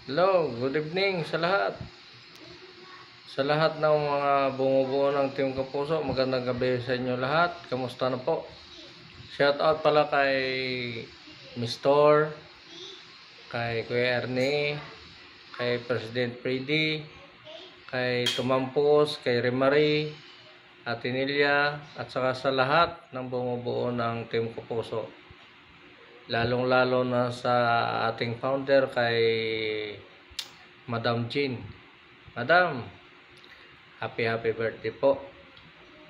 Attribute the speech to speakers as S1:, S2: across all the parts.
S1: Hello, good evening sa lahat. Sa lahat ng mga bumubuo ng Team Kapuso, magandang gabi sa inyo lahat. Kamusta na po? Shout out pala kay Mr. Kay Kuya Ernie, kay President Freddy, kay Tumampos, kay Remary, Ate Nelia, at saka sa lahat ng bumubuo ng Team Kapuso. Lalong-lalo na sa ating founder kay Madam Jean. Madam, happy birthday po.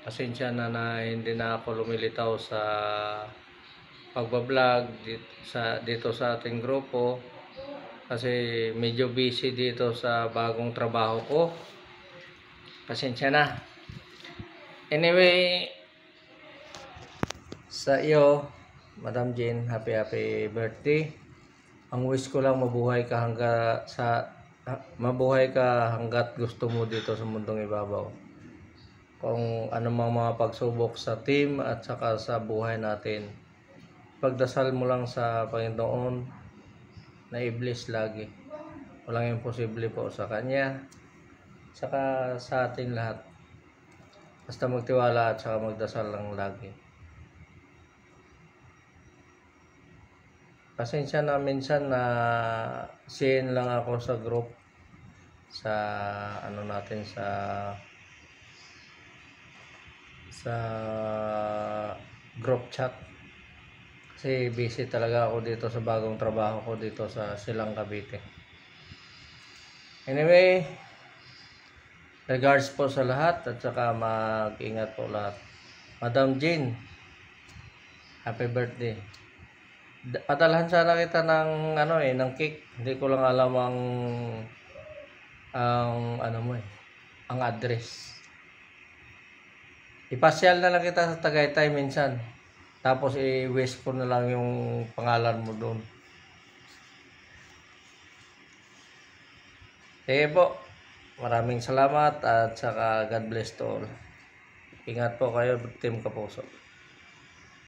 S1: Pasensya na hindi na ako lumilitaw sa pagbablog dito sa ating grupo kasi medyo busy dito sa bagong trabaho ko. Pasensya na. Anyway, sa iyo, Madam Jean, happy birthday. Ang wish ko lang mabuhay ka hanggat gusto mo dito sa mundong ibabaw. Kung anumang mga pagsubok sa team at saka sa buhay natin, pagdasal mo lang sa Panginoon na i-bless lagi. Walang imposible po sa Kanya, saka sa atin lahat. Basta magtiwala at saka magdasal lang lagi. Pasensya na minsan na sin lang ako sa group, sa ano natin, sa group chat kasi busy talaga ako dito sa bagong trabaho ko dito sa Silang Cavite. Anyway, regards po sa lahat at saka mag-ingat po lahat. Madam Jean, happy birthday. Padalhan sana kita ng ng cake. Hindi ko lang alam ang address. Ipasyal na lang kita sa Tagaytay minsan. Tapos i-wish ko na lang yung pangalan mo doon. Sige po. Maraming salamat at saka God bless to all. Ingat po kayo, Team Kapuso.